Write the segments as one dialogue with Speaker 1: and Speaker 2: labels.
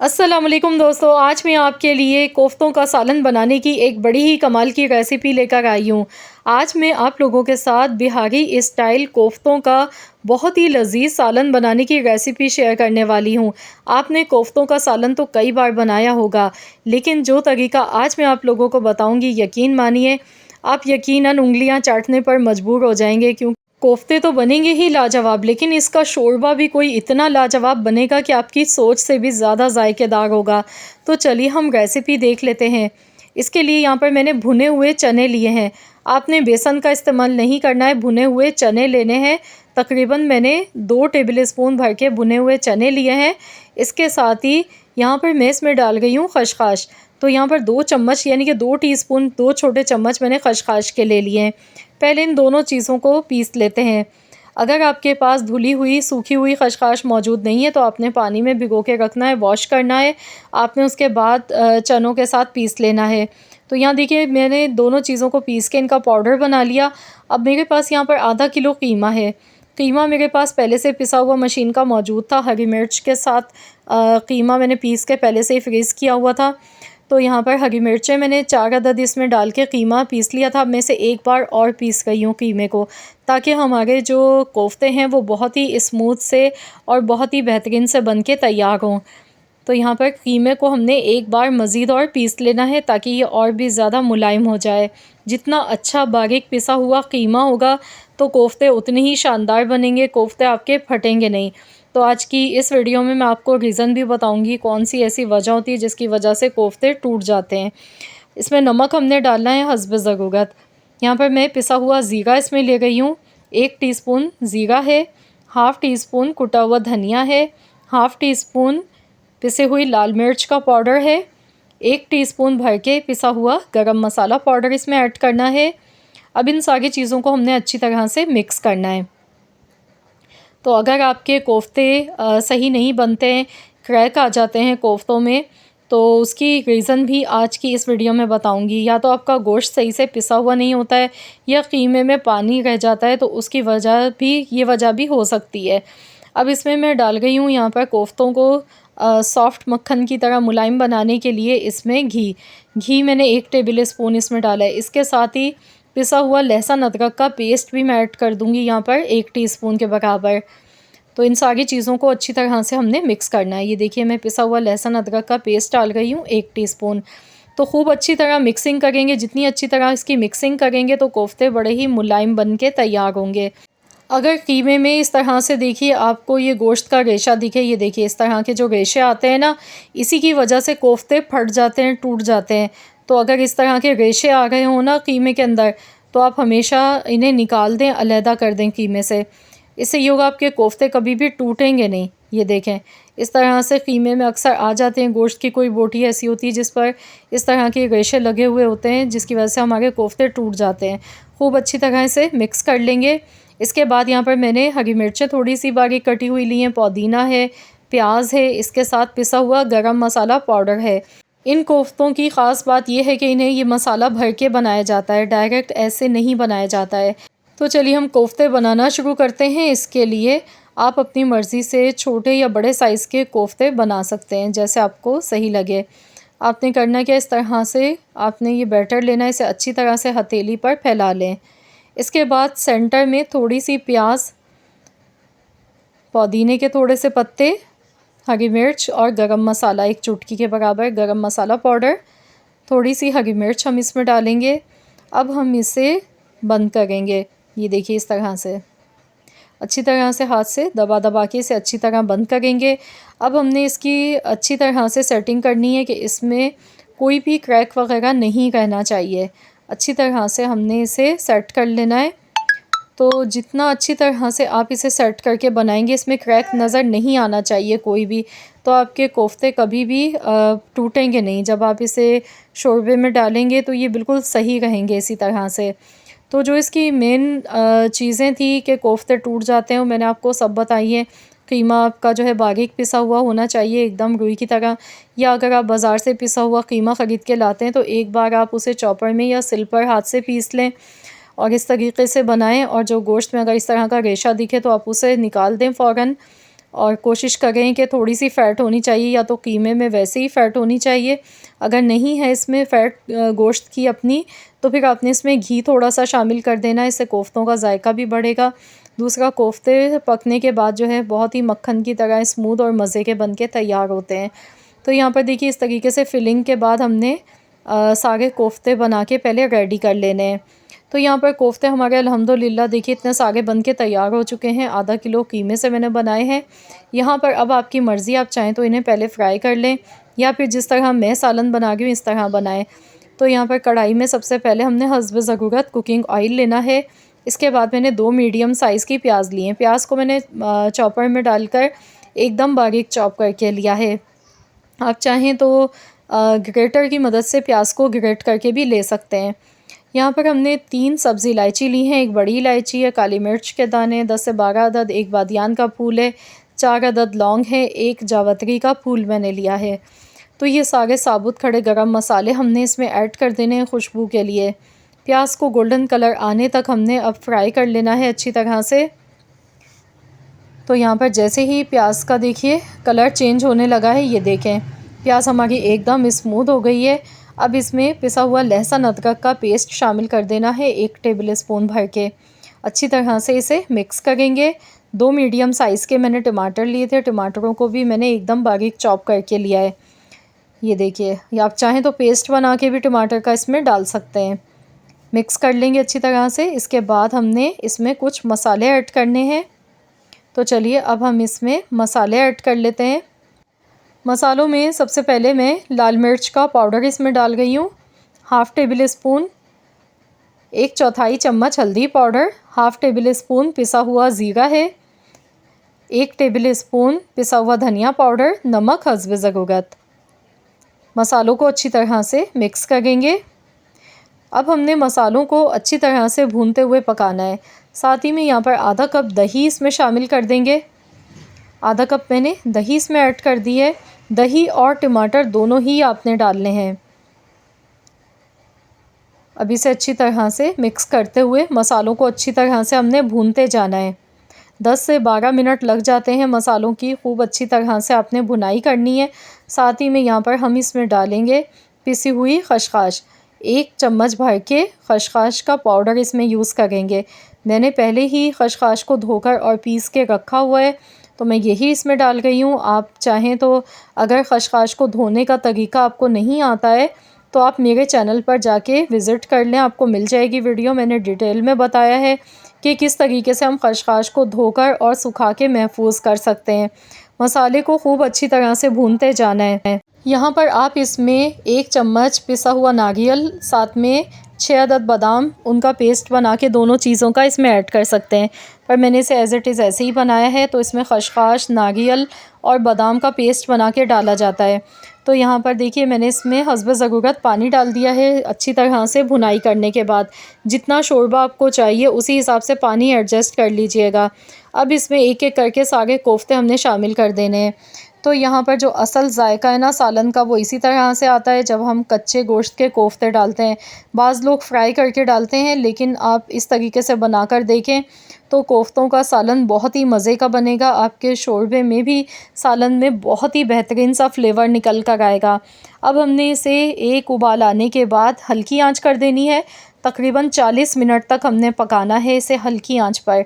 Speaker 1: अस्सलामुअलैकुम दोस्तों, आज मैं आपके लिए कोफ्तों का सालन बनाने की एक बड़ी ही कमाल की रेसिपी लेकर आई हूँ। आज मैं आप लोगों के साथ बिहारी स्टाइल कोफ्तों का बहुत ही लज़ीज़ सालन बनाने की रेसिपी शेयर करने वाली हूँ। आपने कोफ्तों का सालन तो कई बार बनाया होगा, लेकिन जो तरीका आज मैं आप लोगों को बताऊँगी, यकीन मानिए आप यकीनन उँगलियाँ चाटने पर मजबूर हो जाएँगे, क्योंकि कोफ्ते तो बनेंगे ही लाजवाब, लेकिन इसका शोरबा भी कोई इतना लाजवाब बनेगा कि आपकी सोच से भी ज़्यादा जायकेदार होगा। तो चलिए हम रेसिपी देख लेते हैं। इसके लिए यहाँ पर मैंने भुने हुए चने लिए हैं। आपने बेसन का इस्तेमाल नहीं करना है, भुने हुए चने लेने हैं। तकरीबन मैंने 2 टेबल स्पून भर के भुने हुए चने लिए हैं। इसके साथ ही यहाँ पर मैं इसमें डाल गई हूँ खसखस। तो यहाँ पर 2 चम्मच यानी कि 2 टीस्पून 2 छोटे चम्मच मैंने खसखस के ले लिए हैं। पहले इन दोनों चीज़ों को पीस लेते हैं। अगर आपके पास धुली हुई सूखी हुई खसखस मौजूद नहीं है तो आपने पानी में भिगो के रखना है, वॉश करना है। आपने उसके बाद चनों के साथ पीस लेना है। तो यहाँ देखिए मैंने दोनों चीज़ों को पीस के इनका पाउडर बना लिया। अब मेरे पास यहाँ पर आधा किलो कीमा है। कीमा मेरे पास पहले से पिसा हुआ मशीन का मौजूद था। हरी मिर्च के साथ कीमा मैंने पीस के पहले से ही फ्रीज़ किया हुआ था। तो यहाँ पर हरी मिर्चें मैंने 4 अदद इसमें डाल के कीमा पीस लिया था। अब मैं इसे एक बार और पीस गई हूँ कीमे को, ताकि हमारे जो कोफ्ते हैं वो बहुत ही स्मूथ से और बहुत ही बेहतरीन से बन के तैयार हों। तो यहाँ पर कीमे को हमने एक बार मज़ीद और पीस लेना है, ताकि ये और भी ज़्यादा मुलायम हो जाए। जितना अच्छा बारीक पिसा हुआ कीमा होगा तो कोफ्ते उतने ही शानदार बनेंगे, कोफ्ते आपके फटेंगे नहीं। तो आज की इस वीडियो में मैं आपको रीज़न भी बताऊंगी कौन सी ऐसी वजह होती है जिसकी वजह से कोफ्ते टूट जाते हैं। इसमें नमक हमने डालना है हस्ब ज़रूरत। यहाँ पर मैं पिसा हुआ ज़ीरा इसमें ले गई हूँ। 1 टीस्पून ज़ीरा है, हाफ़ टी स्पून कुटा हुआ धनिया है, हाफ़ टी स्पून पिसे हुई लाल मिर्च का पाउडर है, 1 टीस्पून भर के पिसा हुआ गरम मसाला पाउडर इसमें ऐड करना है। अब इन सारी चीज़ों को हमने अच्छी तरह से मिक्स करना है। तो अगर आपके कोफ्ते सही नहीं बनते हैं, क्रैक आ जाते हैं कोफ्तों में, तो उसकी रीज़न भी आज की इस वीडियो में बताऊंगी। या तो आपका गोश्त सही से पिसा हुआ नहीं होता है, या कीमे में पानी रह जाता है, तो उसकी वजह भी हो सकती है। अब इसमें मैं डाल गई हूँ यहाँ पर कोफ्तों को सॉफ्ट मक्खन की तरह मुलायम बनाने के लिए इसमें घी मैंने 1 टेबल स्पून इसमें डाला है। इसके साथ ही पिसा हुआ लहसुन अदरक का पेस्ट भी मैं ऐड कर दूंगी यहाँ पर 1 टीस्पून के बराबर। तो इन सारी चीज़ों को अच्छी तरह से हमने मिक्स करना है। ये देखिए मैं पिसा हुआ लहसुन अदरक का पेस्ट डाल गई हूँ 1 टीस्पून। तो खूब अच्छी तरह मिक्सिंग करेंगे। जितनी अच्छी तरह इसकी मिक्सिंग करेंगे तो कोफ्ते बड़े ही मुलायम बन के तैयार होंगे। अगर कीमे में इस तरह से देखिए आपको ये गोश्त का रेशा दिखे, ये देखिए इस तरह के जो रेशे आते हैं ना, इसी की वजह से कोफ्ते फट जाते हैं, टूट जाते हैं। तो अगर इस तरह के रेशे आ गए हों ना कीमे के अंदर, तो आप हमेशा इन्हें निकाल दें, अलहदा कर दें कीमे से। इससे ये होगा आपके कोफ्ते कभी भी टूटेंगे नहीं। ये देखें इस तरह से कीमे में अक्सर आ जाते हैं, गोश्त की कोई बोटी ऐसी होती है जिस पर इस तरह के रेशे लगे हुए होते हैं, जिसकी वजह से हमारे कोफ्ते टूट जाते हैं। खूब अच्छी तरह से मिक्स कर लेंगे। इसके बाद यहाँ पर मैंने हरी मिर्चें थोड़ी सी बारीक कटी हुई ली हैं, पुदीना है, प्याज है, इसके साथ पिसा हुआ गरम मसाला पाउडर है। इन कोफ्तों की ख़ास बात यह है कि इन्हें ये मसाला भर के बनाया जाता है, डायरेक्ट ऐसे नहीं बनाया जाता है। तो चलिए हम कोफ्ते बनाना शुरू करते हैं। इसके लिए आप अपनी मर्ज़ी से छोटे या बड़े साइज़ के कोफ्ते बना सकते हैं, जैसे आपको सही लगे। आपने करना क्या, इस तरह से आपने ये बैटर लेना है, इसे अच्छी तरह से हथेली पर फैला लें। इसके बाद सेंटर में थोड़ी सी प्याज, पुदीने के थोड़े से पत्ते, हरी मिर्च और गरम मसाला 1 चुटकी के बराबर गरम मसाला पाउडर, थोड़ी सी हरी मिर्च हम इसमें डालेंगे। अब हम इसे बंद करेंगे। ये देखिए इस तरह से अच्छी तरह से हाथ से दबा दबा के इसे अच्छी तरह बंद करेंगे। अब हमने इसकी अच्छी तरह से सेटिंग करनी है कि इसमें कोई भी क्रैक वगैरह नहीं रहना चाहिए। अच्छी तरह से हमने इसे सेट कर लेना है। तो जितना अच्छी तरह से आप इसे सेट करके बनाएंगे, इसमें क्रैक नज़र नहीं आना चाहिए कोई भी, तो आपके कोफ्ते कभी भी टूटेंगे नहीं। जब आप इसे शोरबे में डालेंगे तो ये बिल्कुल सही रहेंगे इसी तरह से। तो जो इसकी मेन चीज़ें थी कि कोफ्ते टूट जाते हैं, वो मैंने आपको सब बताई हैं। कीमा आपका जो है बारीक पिसा हुआ होना चाहिए, एकदम रुई की तरह। या अगर आप बाज़ार से पिसा हुआ कीमा ख़रीद के लाते हैं तो एक बार आप उसे चॉपर में या सिल पर हाथ से पीस लें और इस तरीके से बनाएं। और जो गोश्त में अगर इस तरह का रेशा दिखे तो आप उसे निकाल दें फ़ौरन। और कोशिश करें कि थोड़ी सी फ़ैट होनी चाहिए, या तो कीमे में वैसे ही फ़ैट होनी चाहिए। अगर नहीं है इसमें फ़ैट गोश्त की अपनी, तो फिर आपने इसमें घी थोड़ा सा शामिल कर देना, इससे कोफ्तों का जायका भी बढ़ेगा। दूसरा, कोफ्ते पकने के बाद जो है बहुत ही मक्खन की तरह स्मूथ और मज़े के बन के तैयार होते हैं। तो यहाँ पर देखिए इस तरीके से फ़िलिंग के बाद हमने सारे कोफ्ते बना के पहले रेडी कर लेने हैं। तो यहाँ पर कोफ्ते हमारे अल्हम्दुलिल्लाह देखिए इतने सारे बन के तैयार हो चुके हैं। आधा किलो कीमे से मैंने बनाए हैं। यहाँ पर अब आपकी मर्ज़ी, आप चाहें तो इन्हें पहले फ्राई कर लें, या फिर जिस तरह मैं सालन बना रही हूँ इस तरह बनाएं। तो यहाँ पर कढ़ाई में सबसे पहले हमने हस्ब ज़रूरत कुकिंग ऑयल लेना है। इसके बाद मैंने 2 मीडियम साइज़ की प्याज लिए हैं। प्याज को मैंने चॉपर में डालकर एकदम बारीक चॉप करके लिया है। आप चाहें तो ग्रेटर की मदद से प्याज को ग्रेट करके भी ले सकते हैं। यहाँ पर हमने 3 सब्ज़ी इलायची ली हैं। एक बड़ी इलायची है, काली मिर्च के दाने 10 से 12 अदद, एक बादियान का फूल है, 4 अदद लौंग है, एक जावित्री का फूल मैंने लिया है। तो ये सारे साबुत खड़े गरम मसाले हमने इसमें ऐड कर देने हैं खुशबू के लिए। प्याज को गोल्डन कलर आने तक हमने अब फ्राई कर लेना है अच्छी तरह से। तो यहाँ पर जैसे ही प्याज का देखिए कलर चेंज होने लगा है, ये देखें प्याज हमारी एकदम स्मूथ हो गई है। अब इसमें पिसा हुआ लहसुन अदरक का पेस्ट शामिल कर देना है 1 टेबल स्पून भर के। अच्छी तरह से इसे मिक्स करेंगे। 2 मीडियम साइज़ के मैंने टमाटर लिए थे, टमाटरों को भी मैंने एकदम बारीक चॉप करके लिया है। ये देखिए, या आप चाहें तो पेस्ट बना के भी टमाटर का इसमें डाल सकते हैं। मिक्स कर लेंगे अच्छी तरह से। इसके बाद हमने इसमें कुछ मसाले ऐड करने हैं। तो चलिए अब हम इसमें मसाले ऐड कर लेते हैं। मसालों में सबसे पहले मैं लाल मिर्च का पाउडर इसमें डाल गई हूँ, हाफ़ टेबल स्पून। 1/4 चम्मच हल्दी पाउडर, हाफ़ टेबल स्पून पिसा हुआ ज़ीरा है, 1 टेबल स्पून पिसा हुआ धनिया पाउडर, नमक हस्ब ज़रूरत। मसालों को अच्छी तरह से मिक्स करेंगे। अब हमने मसालों को अच्छी तरह से भूनते हुए पकाना है। साथ ही में यहाँ पर आधा कप दही इसमें शामिल कर देंगे। आधा कप मैंने दही इसमें ऐड कर दी है। दही और टमाटर दोनों ही आपने डालने हैं। अब इसे अच्छी तरह से मिक्स करते हुए मसालों को अच्छी तरह से हमने भूनते जाना है। 10 से 12 मिनट लग जाते हैं मसालों की खूब अच्छी तरह से आपने भुनाई करनी है। साथ ही में यहाँ पर हम इसमें डालेंगे पिसी हुई खसखस। 1 चम्मच भर के खसखस का पाउडर इसमें यूज़ करेंगे। मैंने पहले ही खसखस को धोकर और पीस के रखा हुआ है, तो मैं यही इसमें डाल गई हूँ। आप चाहें तो अगर खसखस को धोने का तरीका आपको नहीं आता है तो आप मेरे चैनल पर जाके विज़िट कर लें, आपको मिल जाएगी वीडियो। मैंने डिटेल में बताया है कि किस तरीके से हम खसखस को धोकर और सुखा के महफूज कर सकते हैं। मसाले को खूब अच्छी तरह से भूनते जाना है। यहाँ पर आप इसमें 1 चम्मच पिसा हुआ नारियल, साथ में 6 अदद बादाम, उनका पेस्ट बना के दोनों चीज़ों का इसमें ऐड कर सकते हैं। पर मैंने इसे एज़ इट इज़ ऐसे ही बनाया है, तो इसमें खसखस, नारियल और बादाम का पेस्ट बना के डाला जाता है। तो यहाँ पर देखिए मैंने इसमें हस्ब ज़रूरत पानी डाल दिया है। अच्छी तरह से भुनाई करने के बाद जितना शोरबा आपको चाहिए उसी हिसाब से पानी एडजस्ट कर लीजिएगा। अब इसमें एक एक करके सारे कोफ्ते हमने शामिल कर देने हैं। तो यहाँ पर जो असल जायका है ना सालन का, वो इसी तरह से आता है जब हम कच्चे गोश्त के कोफ्ते डालते हैं। बाज़ लोग फ्राई करके डालते हैं, लेकिन आप इस तरीके से बनाकर देखें तो कोफ्तों का सालन बहुत ही मज़े का बनेगा। आपके शोरबे में भी, सालन में बहुत ही बेहतरीन सा फ्लेवर निकल कर आएगा। अब हमने इसे एक उबाल आने के बाद हल्की आंच कर देनी है। तकरीबन 40 मिनट तक हमने पकाना है इसे हल्की आंच पर।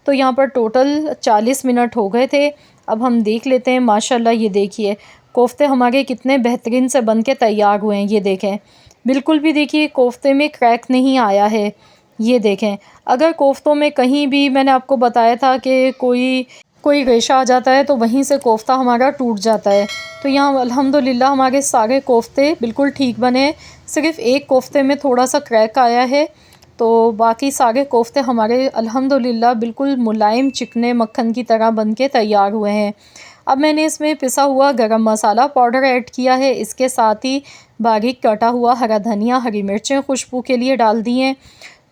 Speaker 1: तो यहाँ पर टोटल 40 मिनट हो गए थे। अब हम देख लेते हैं। माशाल्लाह ये देखिए कोफ्ते हमारे कितने बेहतरीन से बन के तैयार हुए हैं। ये देखें बिल्कुल भी देखिए कोफ्ते में क्रैक नहीं आया है। ये देखें, अगर कोफ्तों में कहीं भी, मैंने आपको बताया था कि कोई रेशा आ जाता है तो वहीं से कोफ्ता हमारा टूट जाता है। तो यहाँ अल्हम्दुलिल्लाह हमारे सारे कोफ्ते बिल्कुल ठीक बने। सिर्फ़ एक कोफ्ते में थोड़ा सा क्रैक आया है, तो बाकी सारे कोफ्ते हमारे अल्हम्दुलिल्लाह बिल्कुल मुलायम चिकने मक्खन की तरह बन के तैयार हुए हैं। अब मैंने इसमें पिसा हुआ गरम मसाला पाउडर ऐड किया है। इसके साथ ही बारीक कटा हुआ हरा धनिया, हरी मिर्चें खुशबू के लिए डाल दी हैं।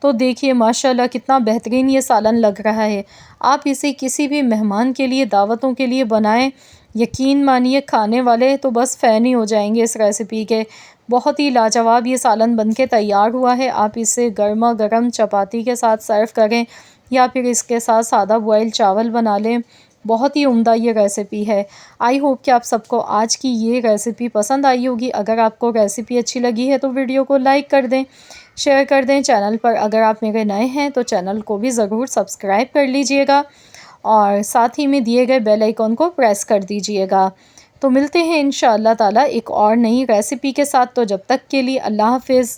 Speaker 1: तो देखिए माशाल्लाह कितना बेहतरीन ये सालन लग रहा है। आप इसे किसी भी मेहमान के लिए, दावतों के लिए बनाएं, यकीन मानिए खाने वाले तो बस फ़ैन ही हो जाएंगे इस रेसिपी के। बहुत ही लाजवाब ये सालन बनके तैयार हुआ है। आप इसे गर्मा गर्म चपाती के साथ सर्व करें या फिर इसके साथ सादा बॉयल चावल बना लें। बहुत ही उम्दा ये रेसिपी है। आई होप कि आप सबको आज की ये रेसिपी पसंद आई होगी। अगर आपको रेसिपी अच्छी लगी है तो वीडियो को लाइक कर दें, शेयर कर दें। चैनल पर अगर आप मेरे नए हैं तो चैनल को भी ज़रूर सब्सक्राइब कर लीजिएगा और साथ ही में दिए गए बेल आइकॉन को प्रेस कर दीजिएगा। तो मिलते हैं इंशाअल्लाह ताला एक और नई रेसिपी के साथ। तो जब तक के लिए अल्लाह हाफ़िज़।